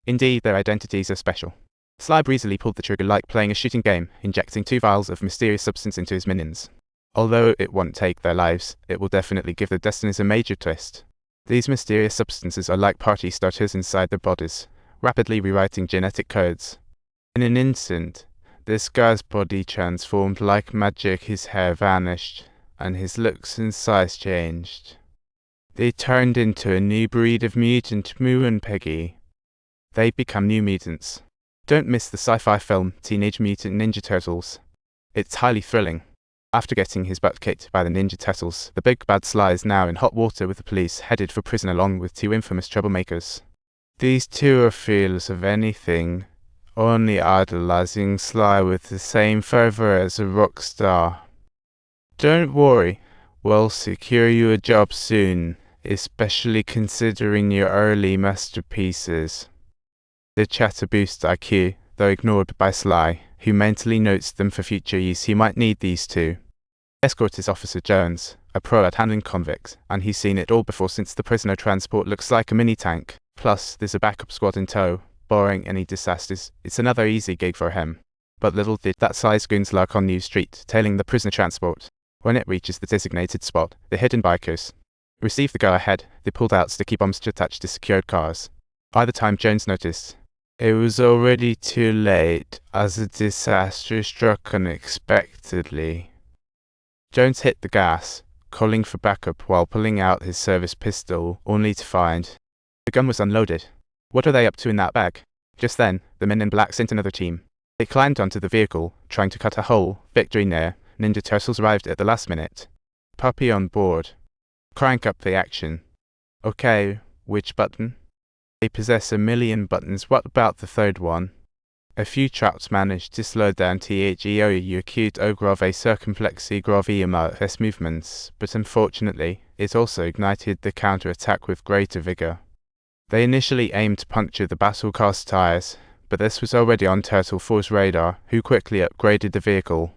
Indeed, their identities are special. Sly breezily pulled the trigger like playing a shooting game, injecting 2 vials of mysterious substance into his minions. Although it won't take their lives, it will definitely give their destinies a major twist. These mysterious substances are like party starters inside their bodies, rapidly rewriting genetic codes. In an instant, this guy's body transformed like magic, his hair vanished, and his looks and size changed. They turned into a new breed of mutant, Moo and Peggy. They become new mutants. Don't miss the sci-fi film Teenage Mutant Ninja Turtles. It's highly thrilling. After getting his butt kicked by the Ninja Turtles, the big bad Sly is now in hot water with the police, headed for prison along with 2 infamous troublemakers. These 2 are fearless of anything, only idolizing Sly with the same fervor as a rock star. Don't worry, we'll secure you a job soon, especially considering your early masterpieces. The chatter boosts IQ, though ignored by Sly, who mentally notes them for future use. He might need these 2. Escort is Officer Jones, a pro at handling convicts, and he's seen it all before since the prisoner transport looks like a mini-tank. Plus, there's a backup squad in tow, barring any disasters. It's another easy gig for him. But little did that Sly's goons lurk on New Street, tailing the prisoner transport. When it reaches the designated spot, the hidden bikers receive the go-ahead. They pulled out sticky bombs to attach to secured cars. By the time Jones noticed, it was already too late, as a disaster struck unexpectedly. Jones hit the gas, calling for backup while pulling out his service pistol, only to find the gun was unloaded. What are they up to in that bag? Just then, the men in black sent another team. They climbed onto the vehicle, trying to cut a hole. Victory near. Ninja Turtles arrived at the last minute. Puppy on board. Crank up the action. Okay, which button? They possess 1,000,000 buttons. What about the 3rd one? A few traps managed to slow down THEOU acute grave circumplexy grave movements, but unfortunately, it also ignited the counter-attack with greater vigor. They initially aimed to puncture the battle car's tires, but this was already on Turtle 4's radar, who quickly upgraded the vehicle.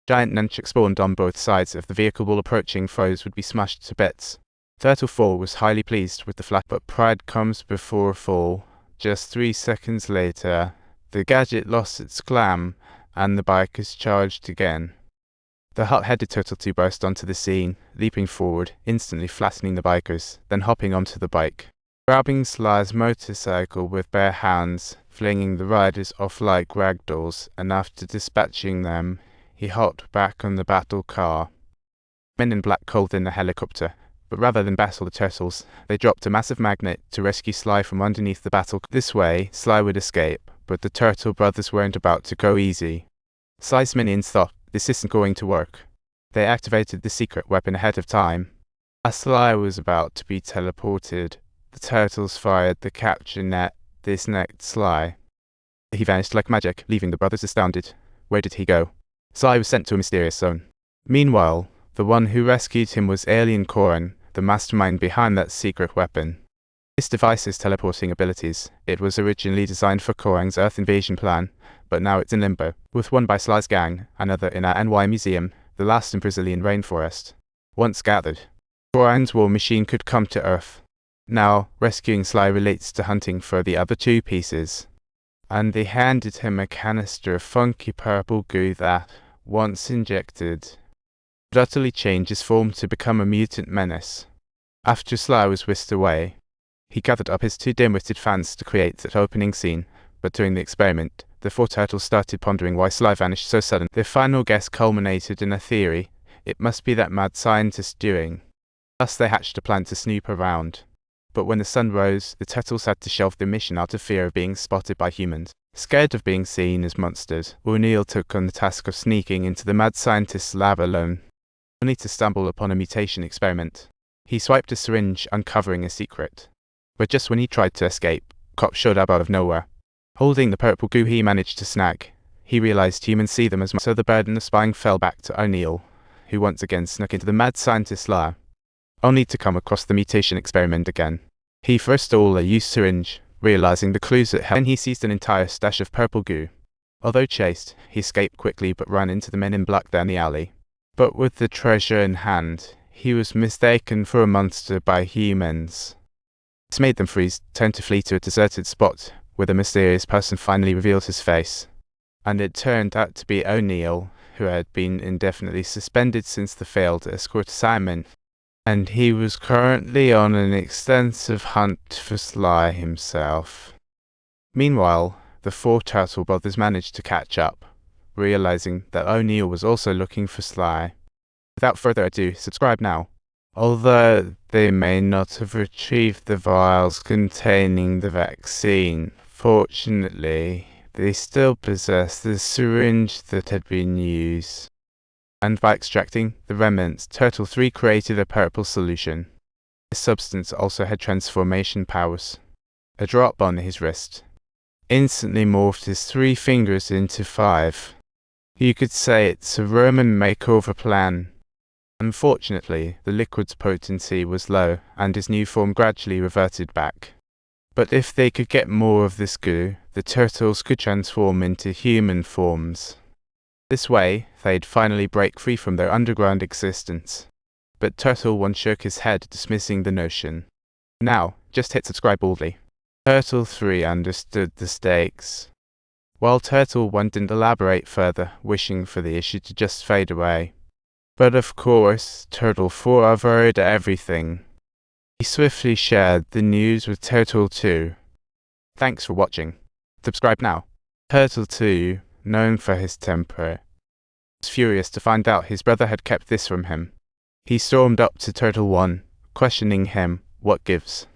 Giant nunchucks spawned on both sides of the vehicle while approaching foes would be smashed to bits. Turtle 4 was highly pleased with the flash, but pride comes before a fall. Just 3 seconds later, the gadget lost its glam, and the bikers charged again. The hot-headed Turtle 2 burst onto the scene, leaping forward, instantly flattening the bikers, then hopping onto the bike, grabbing Sly's motorcycle with bare hands, flinging the riders off like ragdolls, and after dispatching them, he hopped back on the battle car. Men in black called in the helicopter, but rather than battle the turtles, they dropped a massive magnet to rescue Sly from underneath the battle. This way, Sly would escape, but the Turtle brothers weren't about to go easy. Sly's minions thought, this isn't going to work. They activated the secret weapon ahead of time. As Sly was about to be teleported, the turtles fired the capture net. This necked Sly. He vanished like magic, leaving the brothers astounded. Where did he go? Sly was sent to a mysterious zone. Meanwhile, the one who rescued him was Alien Corin, the mastermind behind that secret weapon. This device has teleporting abilities. It was originally designed for Corin's Earth invasion plan, but now it's in limbo, with one by Sly's gang, another in our NY museum, the last in Brazilian rainforest. Once gathered, Corin's war machine could come to Earth. Now, rescuing Sly relates to hunting for the other 2 pieces. And they handed him a canister of funky purple goo that, once injected, would utterly change his form to become a mutant menace. After Sly was whisked away, he gathered up his 2 dim-witted fans to create that opening scene, but during the experiment, the 4 turtles started pondering why Sly vanished so suddenly. Their final guess culminated in a theory: it must be that mad scientist doing. Thus they hatched a plan to snoop around. But when the sun rose, the turtles had to shelve their mission out of fear of being spotted by humans. Scared of being seen as monsters, O'Neill took on the task of sneaking into the mad scientist's lab alone, only to stumble upon a mutation experiment. He swiped a syringe, uncovering a secret. But just when he tried to escape, cops showed up out of nowhere. Holding the purple goo he managed to snag, he realized humans see them as so the burden of spying fell back to O'Neill, who once again snuck into the mad scientist's lab, only to come across the mutation experiment again. He first stole a used syringe, realizing the clues it held. Then he seized an entire stash of purple goo. Although chased, he escaped quickly but ran into the men in black down the alley. But with the treasure in hand, he was mistaken for a monster by humans. This made them freeze, turn to flee to a deserted spot, where the mysterious person finally revealed his face. And it turned out to be O'Neill, who had been indefinitely suspended since the failed escort assignment. And he was currently on an extensive hunt for Sly himself. Meanwhile, the four Turtle brothers managed to catch up, realizing that O'Neill was also looking for Sly. Without further ado, subscribe now. Although they may not have retrieved the vials containing the vaccine, fortunately, they still possess the syringe that had been used. And by extracting the remnants, Turtle 3 created a purple solution. This substance also had transformation powers. A drop on his wrist instantly morphed his 3 fingers into 5. You could say it's a Roman makeover plan. Unfortunately, the liquid's potency was low, and his new form gradually reverted back. But if they could get more of this goo, the turtles could transform into human forms. This way, they'd finally break free from their underground existence. But Turtle 1 shook his head, dismissing the notion. Now, just hit subscribe boldly. Turtle 3 understood the stakes, while Turtle 1 didn't elaborate further, wishing for the issue to just fade away. But of course, Turtle 4 averred everything. He swiftly shared the news with Turtle 2. Thanks for watching. Subscribe now. Turtle 2, known for his temper, was furious to find out his brother had kept this from him. He stormed up to Turtle 1, questioning him, "What gives?"